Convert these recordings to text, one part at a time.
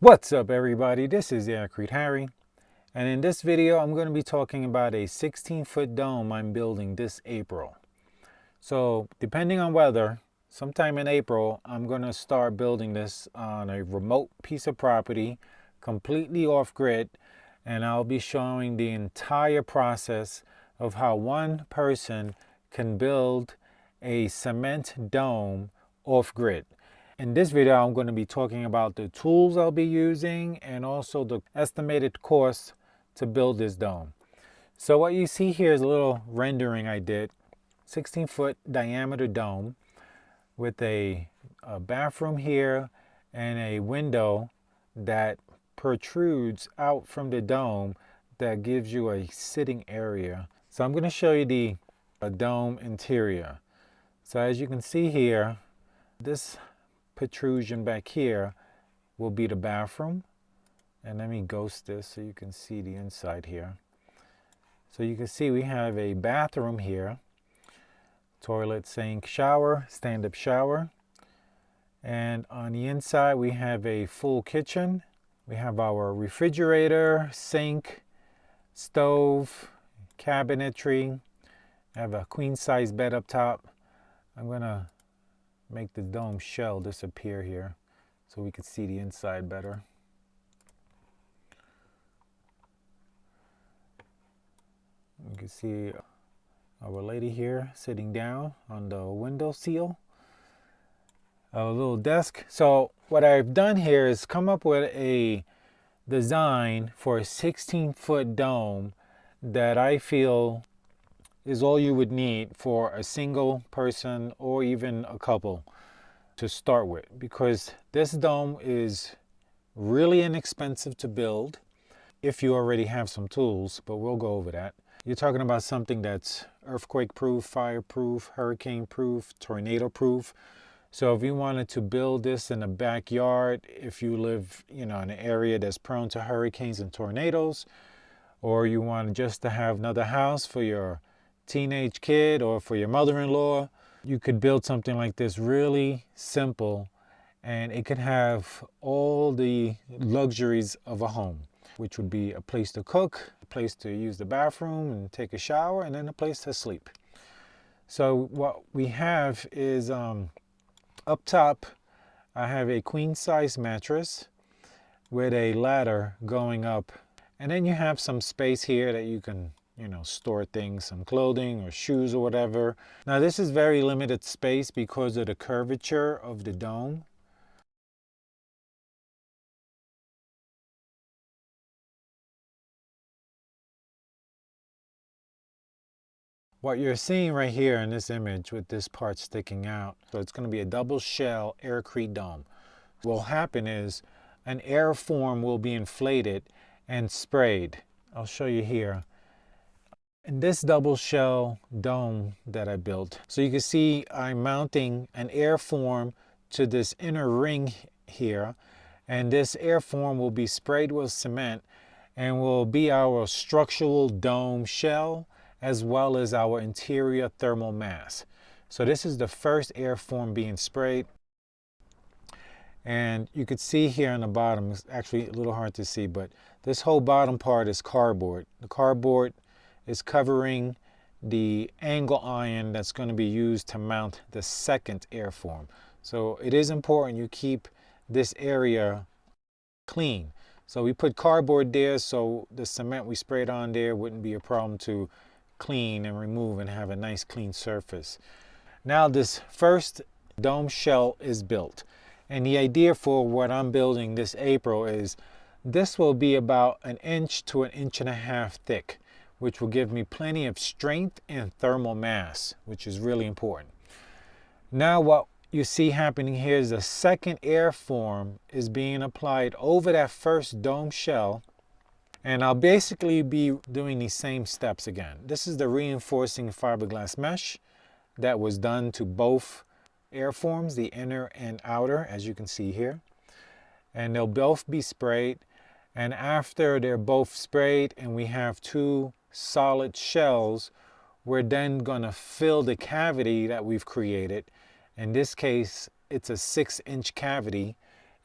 What's up everybody, this is Aircrete Harry, and in this video I'm going to be talking about a 16-foot dome I'm building this April. So depending on weather, sometime in April I'm going to start building this on a remote piece of property, completely off-grid, and I'll be showing the entire process of how one person can build a cement dome off-grid. In this video, I'm going to be talking about the tools I'll be using and also the estimated cost to build this dome. So what you see here is a little rendering I did. 16-foot diameter dome with a bathroom here and a window that protrudes out from the dome that gives you a sitting area. So I'm going to show you the dome interior. So as you can see here, this protrusion back here will be the bathroom, and let me ghost this so you can see the inside here. So you can see we have a bathroom here, toilet, sink, shower, stand-up shower, and on the inside we have a full kitchen. We have our refrigerator, sink, stove, cabinetry. I have a queen-size bed up top. I'm gonna make the dome shell disappear here so we can see the inside better. You can see our lady here sitting down on the window sill. A little desk. So what I've done here is come up with a design for a 16-foot dome that I feel is all you would need for a single person or even a couple to start with, because this dome is really inexpensive to build if you already have some tools, but we'll go over that. You're talking about something that's earthquake proof, fire proof, hurricane proof, tornado proof. So if you wanted to build this in a backyard, if you live in an area that's prone to hurricanes and tornadoes, or you want just to have another house for your teenage kid or for your mother-in-law, you could build something like this really simple, and it could have all the luxuries of a home, which would be a place to cook, a place to use the bathroom and take a shower, and then a place to sleep. So what we have is up top, I have a queen-size mattress with a ladder going up, and then you have some space here that you can store things, some clothing or shoes or whatever. Now this is very limited space because of the curvature of the dome. What you're seeing right here in this image with this part sticking out, so it's going to be a double shell Aircrete dome. What will happen is an air form will be inflated and sprayed. I'll show you here. In this double shell dome that I built, so you can see I'm mounting an air form to this inner ring here, and this air form will be sprayed with cement and will be our structural dome shell as well as our interior thermal mass. So this is the first air form being sprayed, and you could see here on the bottom, it's actually a little hard to see, but this whole bottom part is cardboard. The cardboard is covering the angle iron that's going to be used to mount the second airform. So it is important you keep this area clean. So we put cardboard there so the cement we sprayed on there wouldn't be a problem to clean and remove and have a nice clean surface. Now this first dome shell is built, and the idea for what I'm building this April is this will be about 1 inch to 1.5 inches thick, which will give me plenty of strength and thermal mass, which is really important. Now what you see happening here is the second air form is being applied over that first dome shell, and I'll basically be doing these same steps again. This is the reinforcing fiberglass mesh that was done to both air forms, the inner and outer, as you can see here, and they'll both be sprayed. And after they're both sprayed and we have two solid shells, we're then going to fill the cavity that we've created. In this case, it's a 6-inch cavity,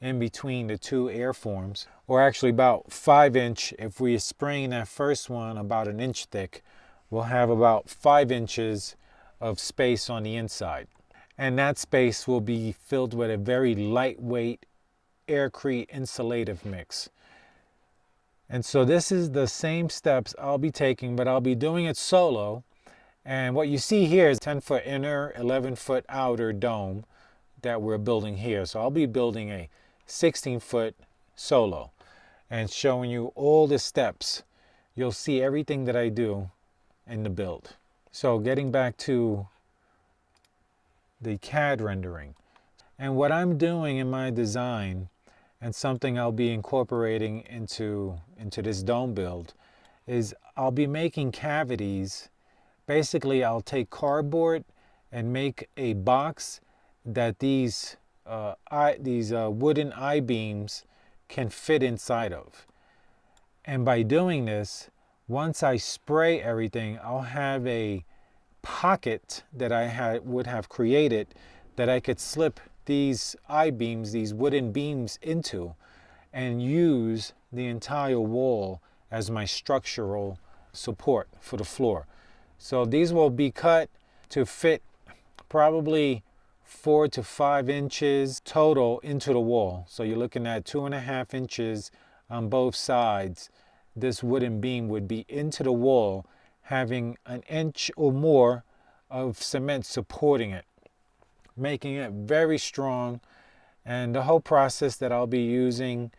in between the two airforms, or actually about 5" if we're spraying that first one about 1" thick. We'll have about 5" of space on the inside, and that space will be filled with a very lightweight Aircrete insulative mix. And so this is the same steps I'll be taking, but I'll be doing it solo. And what you see here is 10-foot inner, 11-foot outer dome that we're building here. So I'll be building a 16-foot solo and showing you all the steps. You'll see everything that I do in the build. So getting back to the CAD rendering, and what I'm doing in my design, and something I'll be incorporating into this dome build, is I'll be making cavities. Basically, I'll take cardboard and make a box that these wooden I-beams can fit inside of. And by doing this, once I spray everything, I'll have a pocket that I would have created that I could slip these I-beams, these wooden beams into, and use the entire wall as my structural support for the floor. So these will be cut to fit probably 4 to 5 inches total into the wall. So you're looking at 2.5 inches on both sides. This wooden beam would be into the wall, having 1 inch or more of cement supporting it, making it very strong. And the whole process that I'll be using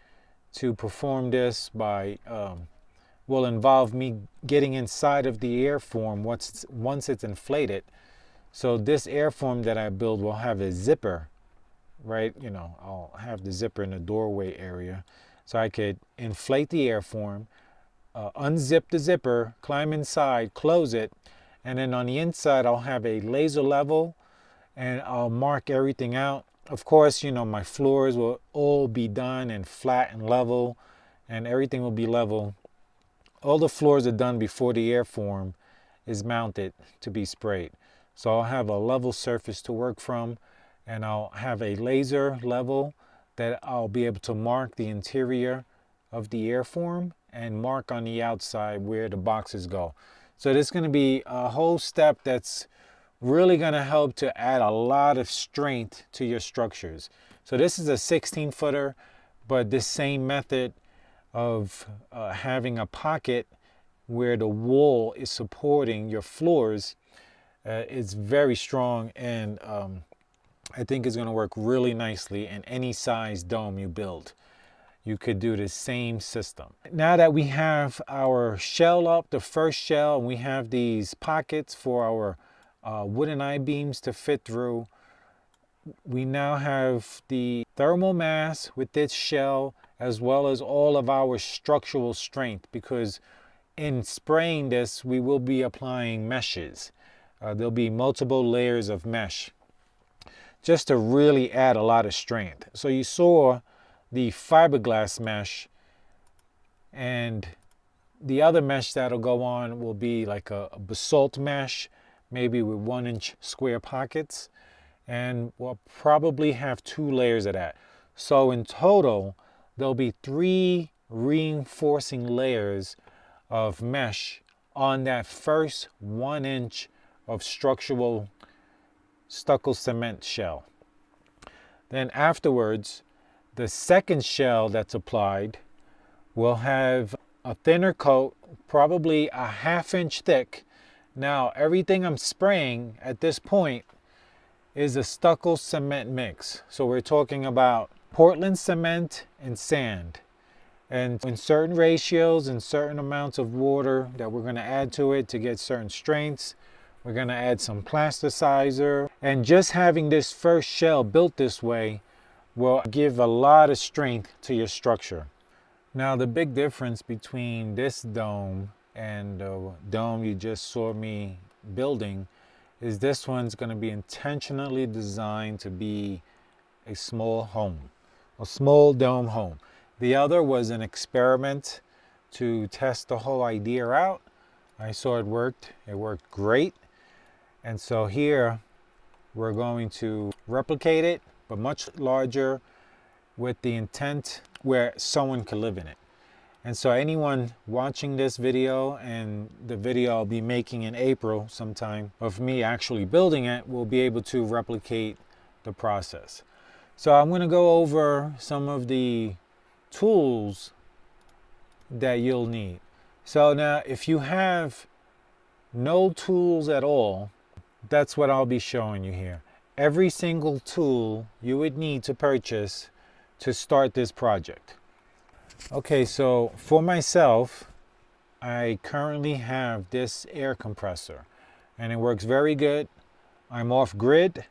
to perform this will involve me getting inside of the airform once it's inflated. So this airform that I build will have a zipper, right? I'll have the zipper in the doorway area, so I could inflate the airform, unzip the zipper, climb inside, close it, and then on the inside I'll have a laser level, and I'll mark everything out. Of course, my floors will all be done and flat and level, and everything will be level. All the floors are done before the airform is mounted to be sprayed. So I'll have a level surface to work from, and I'll have a laser level that I'll be able to mark the interior of the airform and mark on the outside where the boxes go. So there's going to be a whole step that's really going to help to add a lot of strength to your structures. So this is a 16-footer, but this same method of having a pocket where the wall is supporting your floors is very strong, and I think it's going to work really nicely in any size dome you build. You could do the same system. Now that we have our shell up, the first shell, and we have these pockets for our wooden I-beams to fit through, we now have the thermal mass with this shell, as well as all of our structural strength, because in spraying this, we will be applying meshes. There'll be multiple layers of mesh just to really add a lot of strength. So you saw the fiberglass mesh, and the other mesh that'll go on will be like a basalt mesh, maybe with 1-inch square pockets, and we'll probably have 2 layers of that. So in total, there'll be 3 reinforcing layers of mesh on that first 1 inch of structural stucco cement shell. Then afterwards, the second shell that's applied will have a thinner coat, probably a 1/2 inch thick. Now everything I'm spraying at this point is a stucco cement mix. So we're talking about Portland cement and sand, and in certain ratios and certain amounts of water that we're going to add to it to get certain strengths. We're going to add some plasticizer, and just having this first shell built this way will give a lot of strength to your structure. Now the big difference between this dome and the dome you just saw me building is this one's going to be intentionally designed to be a small home, a small dome home. The other was an experiment to test the whole idea out. I saw it worked. It worked great. And so here we're going to replicate it, but much larger, with the intent where someone could live in it. And so anyone watching this video, and the video I'll be making in April sometime of me actually building it, will be able to replicate the process. So I'm going to go over some of the tools that you'll need. So now if you have no tools at all, that's what I'll be showing you here. Every single tool you would need to purchase to start this project. Okay, so for myself, I currently have this air compressor and it works very good. I'm off grid,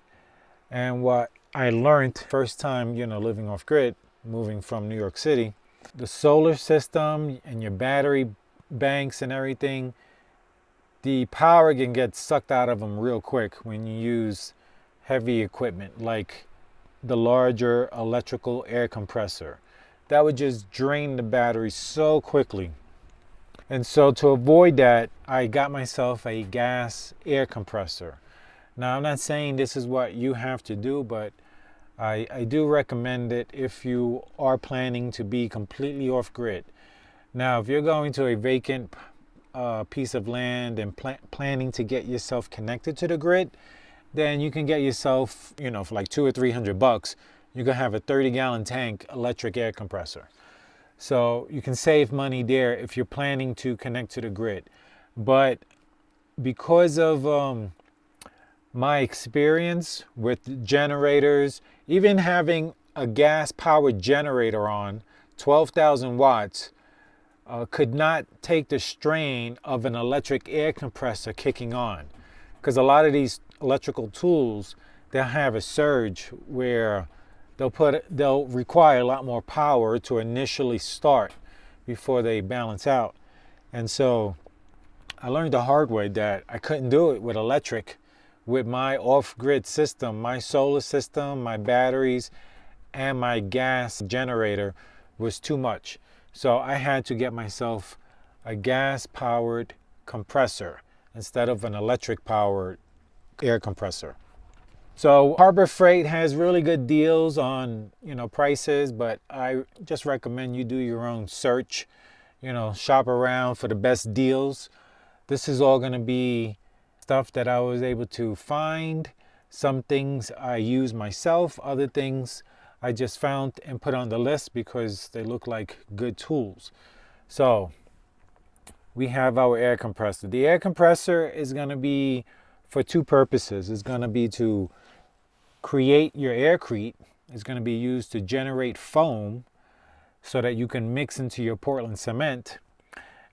and what I learned first time, living off grid, moving from New York City, the solar system and your battery banks and everything, the power can get sucked out of them real quick when you use heavy equipment like the larger electrical air compressor. That would just drain the battery so quickly. And so to avoid that, I got myself a gas air compressor. Now, I'm not saying this is what you have to do, but I do recommend it if you are planning to be completely off grid. Now, if you're going to a vacant piece of land and planning to get yourself connected to the grid, then you can get yourself, for like $200 or $300, you can have a 30-gallon tank electric air compressor. So you can save money there if you're planning to connect to the grid. But because of my experience with generators, even having a gas-powered generator on 12,000 watts could not take the strain of an electric air compressor kicking on. Because a lot of these electrical tools, they'll have a surge where they'll require a lot more power to initially start before they balance out. And so I learned the hard way that I couldn't do it with electric, with my off-grid system. My solar system, my batteries, and my gas generator was too much. So I had to get myself a gas-powered compressor instead of an electric-powered air compressor. So Harbor Freight has really good deals on, prices, but I just recommend you do your own search, shop around for the best deals. This is all going to be stuff that I was able to find. Some things I use myself, other things I just found and put on the list because they look like good tools. So we have our air compressor. The air compressor is going to be for two purposes. It's going to be to create your aircrete. It's going to be used to generate foam so that you can mix into your Portland cement.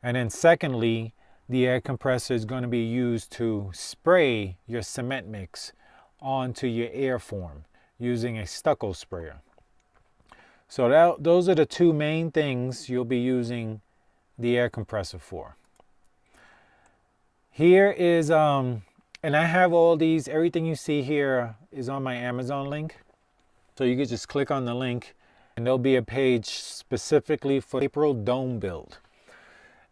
And then secondly, the air compressor is going to be used to spray your cement mix onto your air form using a stucco sprayer. So those are the two main things you'll be using the air compressor for. Here is and I have all these, everything you see here is on my Amazon link. So you can just click on the link and there'll be a page specifically for April dome build.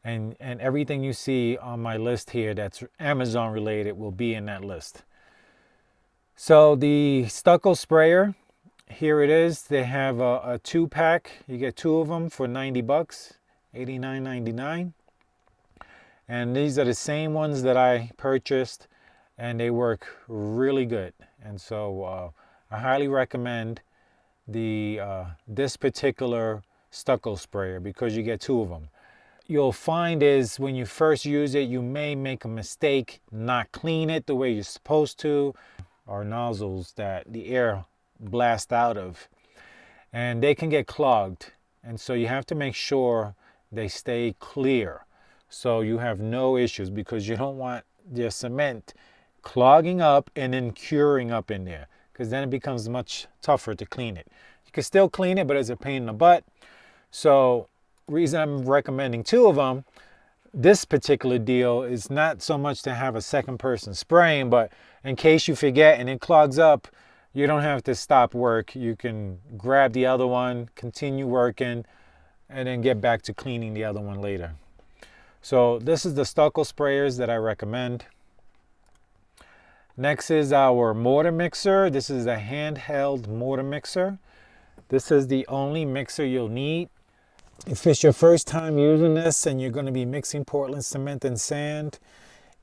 And everything you see on my list here that's Amazon related will be in that list. So the stucco sprayer, here it is. They have a 2-pack. You get 2 of them for $90, $89.99. And these are the same ones that I purchased, and they work really good. And so I highly recommend this particular stucco sprayer because you get 2 of them. You'll find is when you first use it, you may make a mistake, not clean it the way you're supposed to, or nozzles that the air blasts out of, and they can get clogged. And so you have to make sure they stay clear so you have no issues, because you don't want your cement clogging up and then curing up in there, because then it becomes much tougher to clean it. You can still clean it, but it's a pain in the butt. So reason I'm recommending 2 of them, this particular deal is not so much to have a second person spraying, but in case you forget and it clogs up, you don't have to stop work. You can grab the other one, continue working, and then get back to cleaning the other one later. So this is the stucco sprayers that I recommend. Next is our mortar mixer. This is a handheld mortar mixer. This is the only mixer you'll need. If it's your first time using this and you're going to be mixing Portland cement and sand,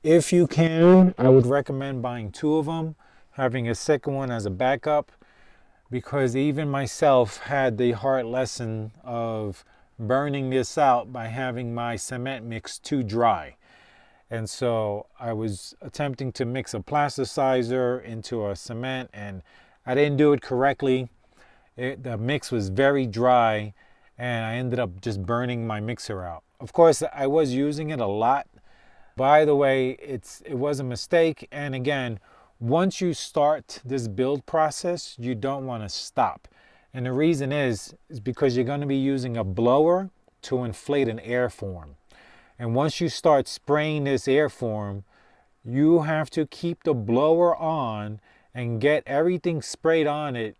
if you can, I would recommend buying 2 of them, having a second one as a backup, because even myself had the hard lesson of burning this out by having my cement mix too dry. And so I was attempting to mix a plasticizer into a cement and I didn't do it correctly. The mix was very dry and I ended up just burning my mixer out. Of course, I was using it a lot. By the way, it was a mistake. And again, once you start this build process, you don't want to stop. And the reason is because you're going to be using a blower to inflate an airform. And once you start spraying this airform, you have to keep the blower on and get everything sprayed on it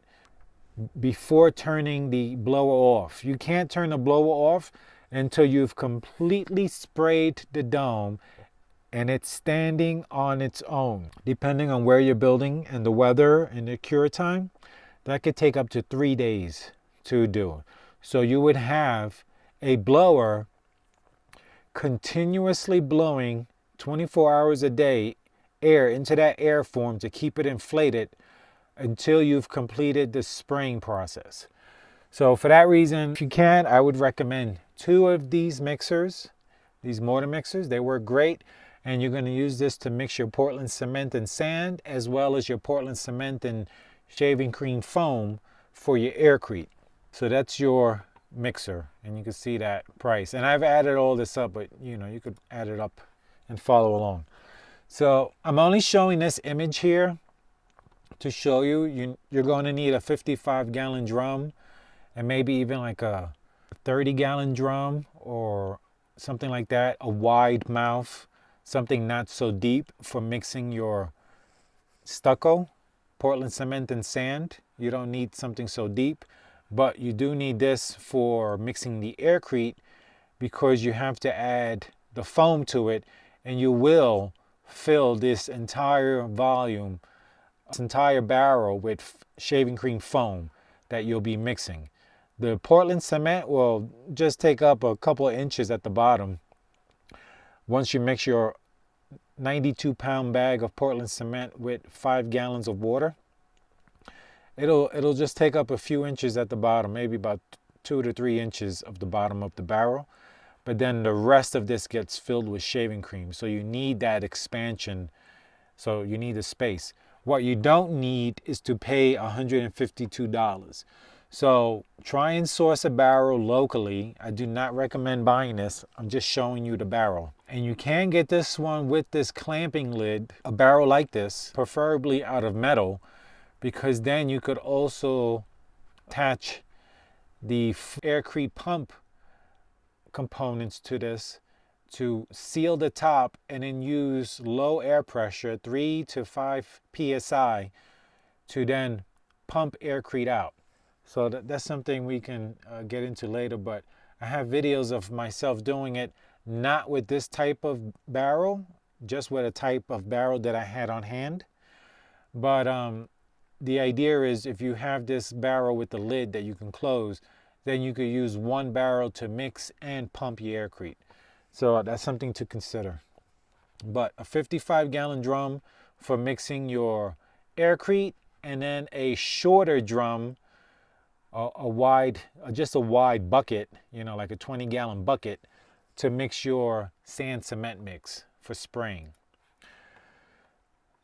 before turning the blower off. You can't turn the blower off until you've completely sprayed the dome and it's standing on its own. Depending on where you're building and the weather and the cure time, that could take up to 3 days to do. So you would have a blower continuously blowing 24 hours a day air into that airform to keep it inflated until you've completed the spraying process. So for that reason, if you can, I would recommend 2 of these mixers, these mortar mixers. They work great, and you're going to use this to mix your Portland cement and sand, as well as your Portland cement and shaving cream foam for your Aircrete. So that's your mixer, and you can see that price. And I've added all this up, but you know, you could add it up and follow along. So I'm only showing this image here to show you, you're going to need a 55-gallon drum and maybe even like a 30-gallon drum or something like that, a wide mouth, something not so deep for mixing your stucco, Portland cement and sand. You don't need something so deep, but you do need this for mixing the Aircrete because you have to add the foam to it, and you will fill this entire volume, this entire barrel with shaving cream foam that you'll be mixing. The Portland cement will just take up a couple of inches at the bottom. Once you mix your 92-pound bag of Portland cement with 5 gallons of water, it'll just take up a few inches at the bottom, maybe about 2 to 3 inches of the bottom of the barrel. But then the rest of this gets filled with shaving cream. So you need that expansion. So you need the space. What you don't need is to pay $152. So try and source a barrel locally. I do not recommend buying this. I'm just showing you the barrel. And you can get this one with this clamping lid, a barrel like this, preferably out of metal, because then you could also attach the Aircrete pump components to this to seal the top and then use low air pressure, 3 to 5 psi, to then pump Aircrete out. So that's something we can get into later, but I have videos of myself doing it, not with this type of barrel, just with a type of barrel that I had on hand. But the idea is if you have this barrel with the lid that you can close, then you could use one barrel to mix and pump your Aircrete. So that's something to consider. But a 55-gallon drum for mixing your Aircrete, and then a shorter drum, just a wide bucket, you know, like a 20-gallon bucket, to mix your sand cement mix for spraying.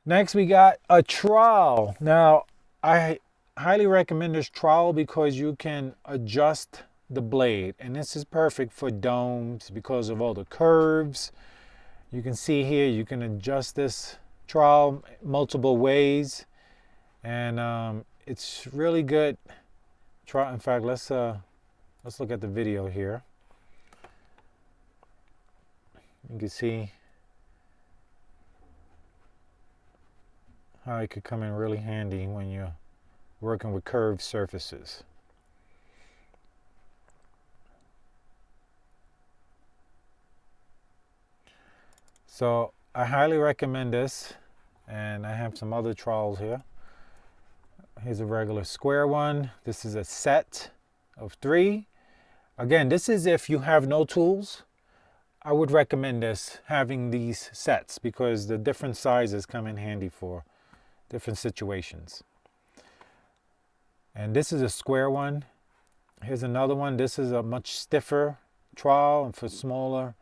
Next, we got a trowel. Now, I highly recommend this trowel because you can adjust the blade, and this is perfect for domes because of all the curves. You can see here you can adjust this trowel multiple ways, and it's really good. In fact, let's look at the video here. You can see how it could come in really handy when you're working with curved surfaces. So I highly recommend this, and I have some other trowels here. Here's a regular square one. This is a set of 3. Again, this is if you have no tools. I would recommend this, having these sets, because the different sizes come in handy for different situations. And this is a square one. Here's another one. This is a much stiffer trowel, and for smaller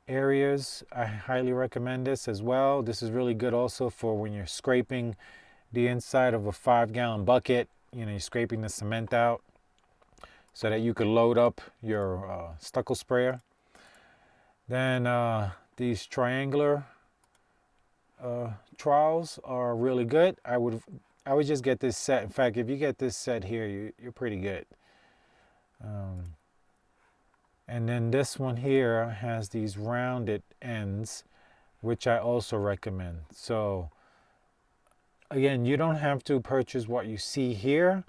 areas, I highly recommend this as well. This is really good also for when you're scraping the inside of a 5-gallon bucket. You know, you're scraping the cement out so that you could load up your stucco sprayer. Then these triangular trowels are really good. I would just get this set. In fact, if you get this set here, you're pretty good. And then this one here has these rounded ends, which I also recommend. So again, you don't have to purchase what you see here.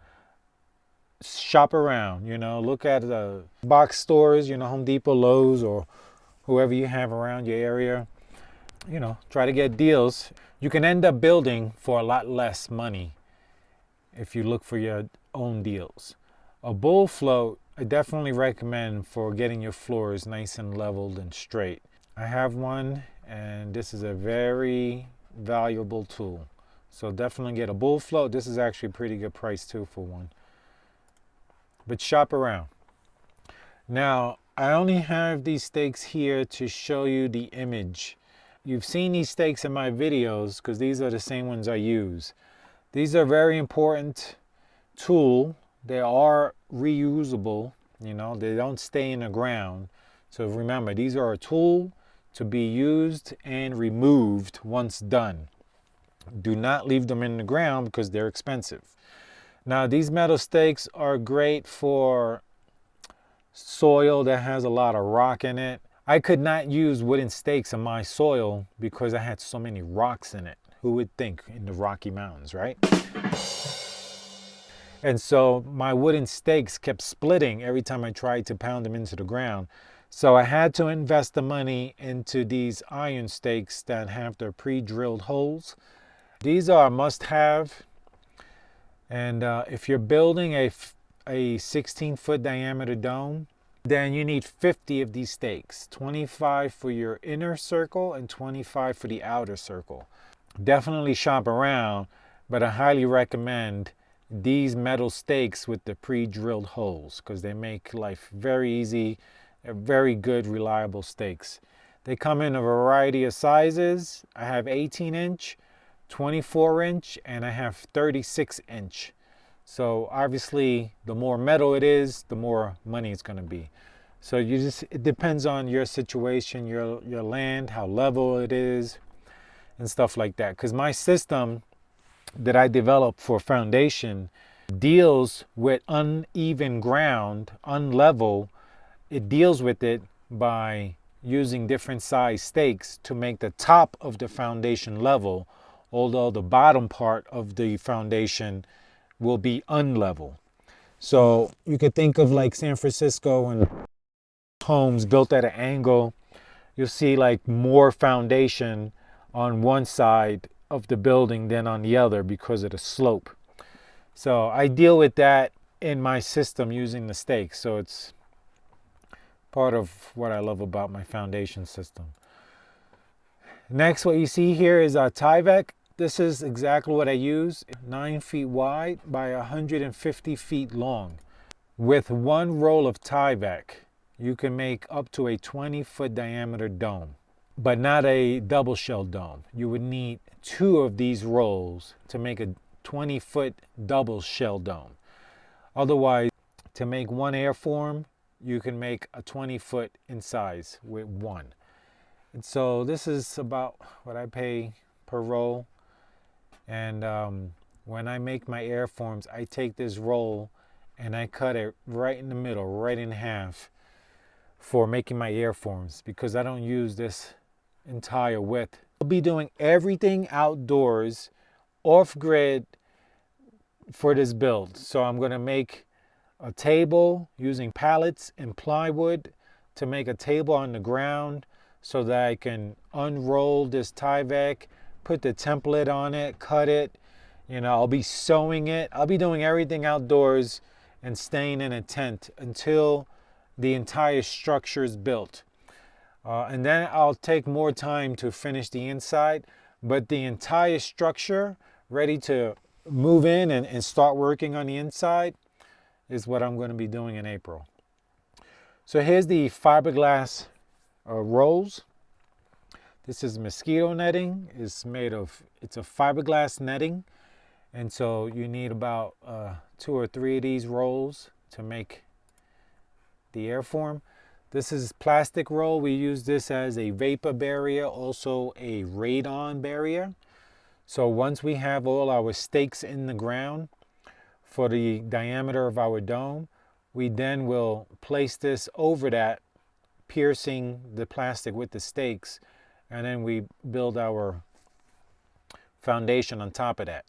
Shop around, you know, look at the box stores, you know, Home Depot, Lowe's, or whoever you have around your area. You know, try to get deals. You can end up building for a lot less money if you look for your own deals. A bull float, I definitely recommend for getting your floors nice and leveled and straight. I have one, and this is a very valuable tool. So definitely get a bull float. This is actually a pretty good price too for one. But shop around. Now, I only have these stakes here to show you the image. You've seen these stakes in my videos because these are the same ones I use. These are very important tool. They are reusable, you know, they don't stay in the ground. So remember, these are a tool to be used and removed once done. Do not leave them in the ground because they're expensive. Now, these metal stakes are great for soil that has a lot of rock in it. I could not use wooden stakes in my soil because I had so many rocks in it. Who would think, in the Rocky Mountains, right? And so my wooden stakes kept splitting every time I tried to pound them into the ground. So I had to invest the money into these iron stakes that have their pre-drilled holes. These are a must-have. And if you're building a 16-foot diameter dome, then you need 50 of these stakes. 25 for your inner circle and 25 for the outer circle. Definitely shop around, but I highly recommend these metal stakes with the pre-drilled holes because they make life very easy. They're very good, reliable stakes. They come in a variety of sizes. I have 18-inch, 24-inch, and I have 36-inch. So obviously, the more metal it is, the more money it's going to be. So it depends on your situation, your land, how level it is, and stuff like that. Because my system that I developed for foundation deals with uneven ground, unlevel. It deals with it by using different size stakes to make the top of the foundation level, although the bottom part of the foundation will be unlevel. So you could think of like San Francisco and homes built at an angle. You'll see like more foundation on one side of the building than on the other because of the slope. So I deal with that in my system using the stakes. So it's part of what I love about my foundation system. Next, what you see here is a Tyvek. This is exactly what I use. 9 feet wide by 150 feet long. With one roll of Tyvek, you can make up to a 20-foot diameter dome, but not a double shell dome. You would need 2 of these rolls to make a 20-foot double shell dome. Otherwise, to make one airform, you can make a 20-foot in size with one. And so this is about what I pay per roll. And when I make my airforms, I take this roll and I cut it right in the middle, right in half for making my airforms because I don't use this entire width. I'll be doing everything outdoors, off-grid for this build. So I'm going to make a table using pallets and plywood to make a table on the ground so that I can unroll this Tyvek, put the template on it, cut it, You know, I'll be sewing it. I'll be doing everything outdoors and staying in a tent until the entire structure is built. And then I'll take more time to finish the inside, but the entire structure ready to move in and start working on the inside is what I'm going to be doing in April. So here's the fiberglass rolls. This is mosquito netting. It's a fiberglass netting. And so you need about 2 or 3 of these rolls to make the airform. This is plastic roll. We use this as a vapor barrier, also a radon barrier. So once we have all our stakes in the ground for the diameter of our dome, we then will place this over that, piercing the plastic with the stakes, and then we build our foundation on top of that.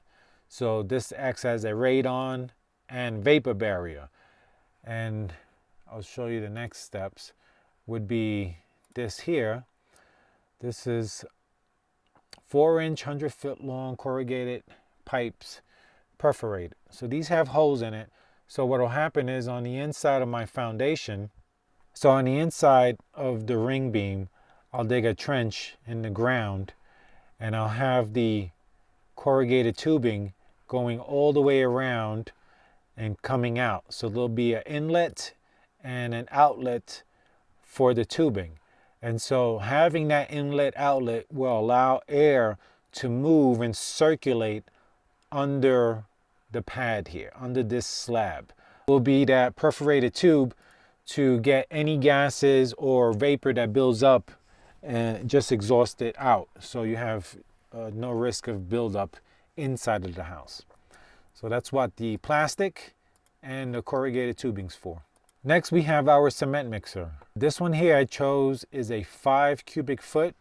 So this acts as a radon and vapor barrier. And I'll show you the next steps would be this here. This is 4-inch, 100-foot long corrugated pipes, perforated. So these have holes in it. So what will happen is on the inside of my foundation, so on the inside of the ring beam, I'll dig a trench in the ground and I'll have the corrugated tubing going all the way around and coming out. So there'll be an inlet and an outlet for the tubing. And so having that inlet outlet will allow air to move and circulate under the pad here, under this slab. Will be that perforated tube to get any gases or vapor that builds up and just exhaust it out. So you have no risk of buildup inside of the house. So that's what the plastic and the corrugated tubing's for. Next we have our cement mixer. This one here I chose is a 5 cubic foot.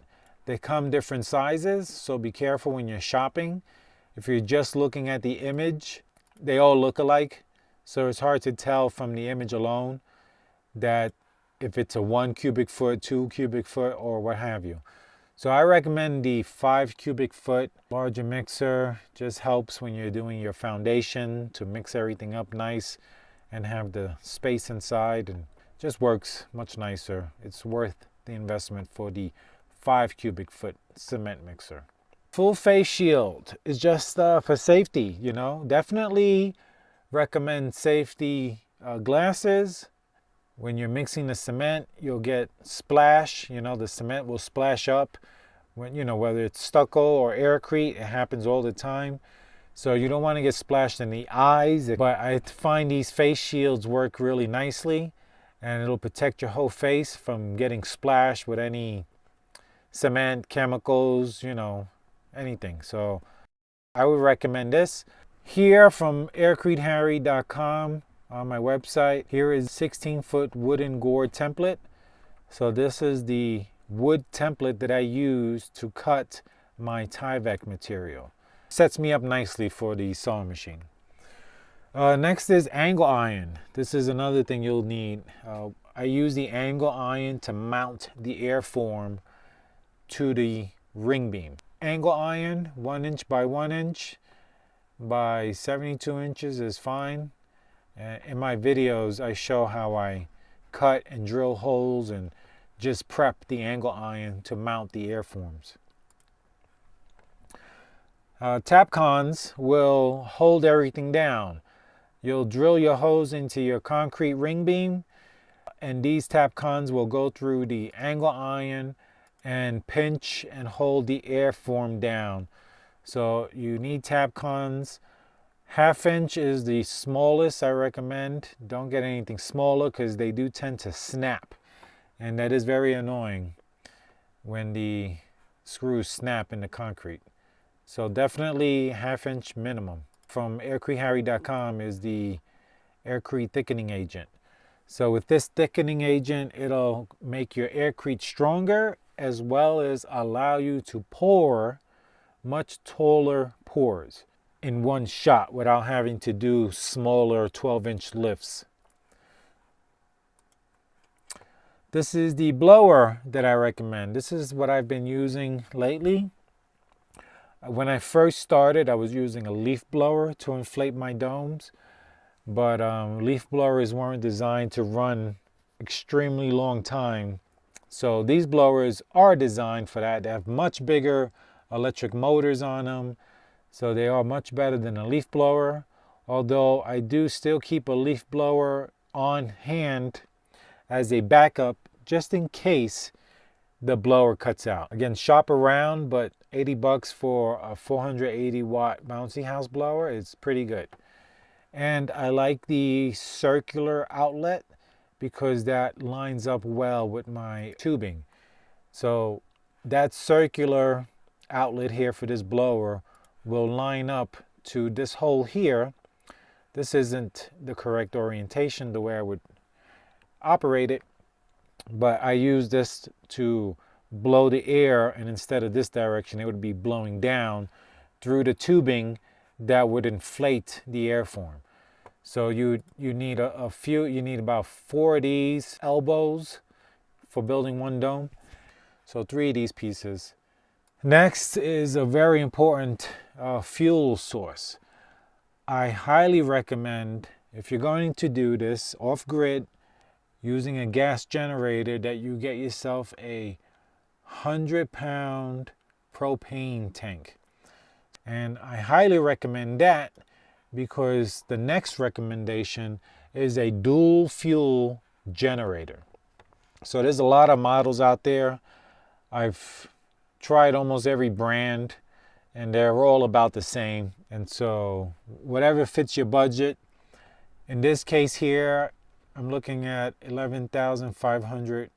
They come different sizes, so be careful when you're shopping. If you're just looking at the image, they all look alike. So it's hard to tell from the image alone that if it's a 1 cubic foot, 2 cubic foot, or what have you. So I recommend the 5 cubic foot larger mixer. Just helps when you're doing your foundation to mix everything up nice and have the space inside, and just works much nicer. It's worth the investment for the 5 cubic foot cement mixer. Full face shield is just for safety, you know. Definitely recommend safety glasses. When you're mixing the cement, you'll get splash, you know, the cement will splash up. When, you know, whether it's stucco or Aircrete, it happens all the time. So you don't want to get splashed in the eyes, but I find these face shields work really nicely, and it'll protect your whole face from getting splashed with any cement, chemicals, you know, anything. So I would recommend this. Here from aircreteharry.com on my website, here is 16-foot wooden gourd template. So this is the wood template that I use to cut my Tyvek material. Sets me up nicely for the sewing machine. Next is angle iron. This is another thing you'll need. I use the angle iron to mount the airform to the ring beam. Angle iron, 1 inch by 1 inch by 72 inches is fine. In my videos, I show how I cut and drill holes and just prep the angle iron to mount the airforms. Tapcons will hold everything down. You'll drill your hose into your concrete ring beam, and these Tapcons will go through the angle iron and pinch and hold the airform down. So you need Tapcons. 1/2 inch is the smallest I recommend. Don't get anything smaller because they do tend to snap, and that is very annoying when the screws snap in the concrete. So definitely 1/2 inch minimum. From aircreteharry.com is the Aircrete thickening agent. So with this thickening agent, it'll make your Aircrete stronger, as well as allow you to pour much taller pours in one shot without having to do smaller 12-inch lifts. This is the blower that I recommend. This is what I've been using lately. When I first started, I was using a leaf blower to inflate my domes, but leaf blowers weren't designed to run extremely long time. So these blowers are designed for that. They have much bigger electric motors on them, so they are much better than a leaf blower. Although I do still keep a leaf blower on hand as a backup just in case the blower cuts out. Again, shop around, but 80 bucks for a 480 watt bouncy house blower is pretty good. And I like the circular outlet because that lines up well with my tubing. So that circular outlet here for this blower will line up to this hole here. This isn't the correct orientation the way I would operate it, but I use this to blow the air, and instead of this direction, it would be blowing down through the tubing that would inflate the airform. So you need a few, you need about 4 of these elbows for building one dome. So 3 of these pieces. Next is a very important fuel source. I highly recommend, if you're going to do this off-grid using a gas generator, that you get yourself a 100-pound propane tank. And I highly recommend that because the next recommendation is a dual fuel generator. So there's a lot of models out there. I've tried almost every brand and they're all about the same. And so whatever fits your budget. In this case here, I'm looking at 11,500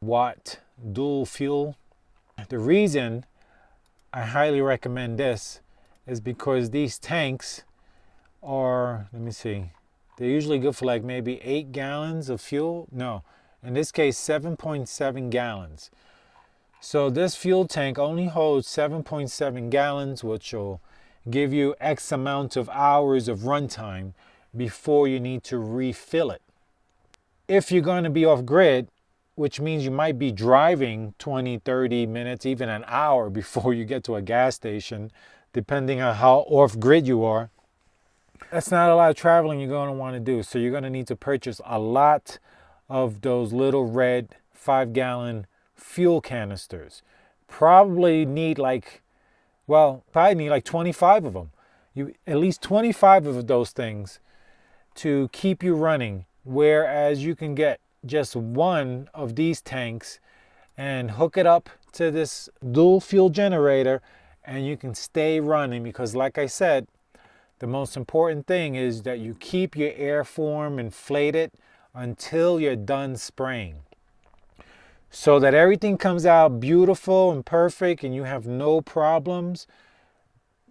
watt dual fuel. The reason I highly recommend this is because these tanks are, let me see, they're usually good for like maybe 8 gallons of fuel. No, in this case 7.7 gallons. So this fuel tank only holds 7.7 gallons, which will give you X amount of hours of runtime before you need to refill it. If you're going to be off grid, which means you might be driving 20, 30 minutes, even an hour before you get to a gas station, depending on how off grid you are, that's not a lot of traveling you're going to want to do. So you're going to need to purchase a lot of those little red 5-gallon fuel canisters. Probably need like 25 of them. At least 25 of those things to keep you running. Whereas you can get just one of these tanks and hook it up to this dual fuel generator and you can stay running, because like I said, the most important thing is that you keep your airform inflated until you're done spraying, so that everything comes out beautiful and perfect and you have no problems.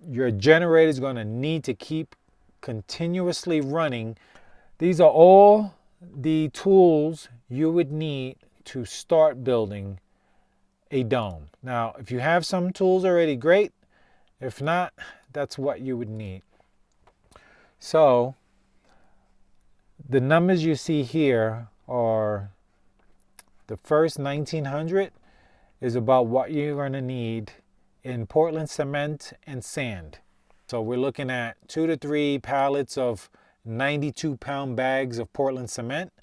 Your generator is going to need to keep continuously running. These are all the tools you would need to start building a dome. Now, if you have some tools already, great. If not, that's what you would need. So the numbers you see here are the first 1900 is about what you're going to need in Portland cement and sand. So we're looking at 2 to 3 pallets of 92-pound bags of Portland cement.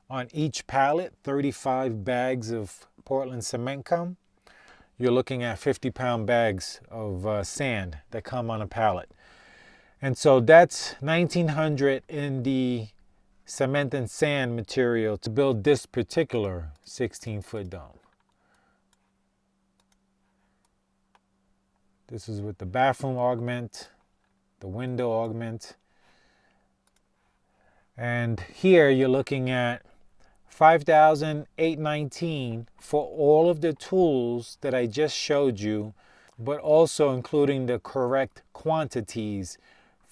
On each pallet, 35 bags of Portland cement come. You're looking at 50-pound bags of sand that come on a pallet. And so that's 1900 in the cement and sand material to build this particular 16-foot dome. This is with the bathroom augment, the window augment. And here you're looking at $5,819 for all of the tools that I just showed you, but also including the correct quantities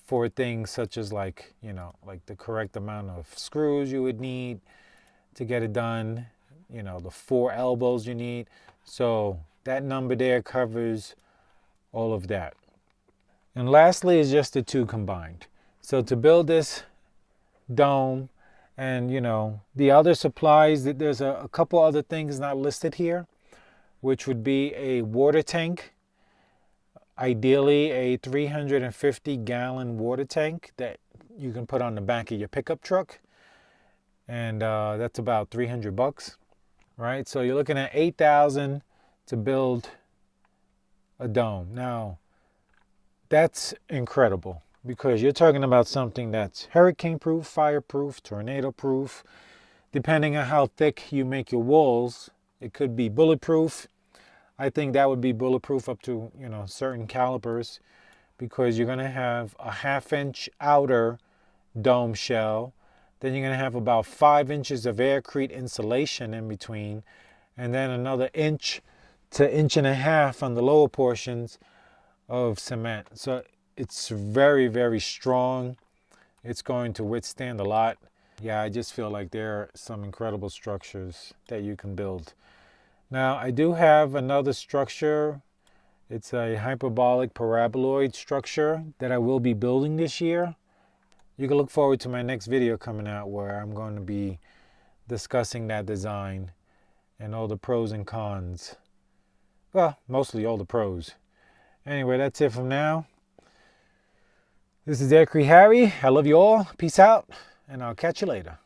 for things such as like the correct amount of screws you would need to get it done, the 4 elbows you need. So that number there covers all of that. And lastly is just the 2 combined. So to build this dome and the other supplies, there's a couple other things not listed here, which would be a water tank. Ideally a 350-gallon water tank that you can put on the back of your pickup truck. And that's about $300, right? So you're looking at $8,000 to build a dome. Now, that's incredible because you're talking about something that's hurricane-proof, fire-proof, tornado-proof. Depending on how thick you make your walls, it could be bulletproof. I think that would be bulletproof up to, certain calibers, because you're going to have a 1/2-inch outer dome shell. Then you're going to have about 5 inches of Aircrete insulation in between, and then another 1 to 1.5 inches on the lower portions of cement. So it's very, very strong. It's going to withstand a lot. Yeah, I just feel like there are some incredible structures that you can build. Now, I do have another structure. It's a hyperbolic paraboloid structure that I will be building this year. You can look forward to my next video coming out where I'm going to be discussing that design and all the pros and cons. Well, mostly all the pros. Anyway, that's it from now. This is Aircrete Harry. I love you all. Peace out, and I'll catch you later.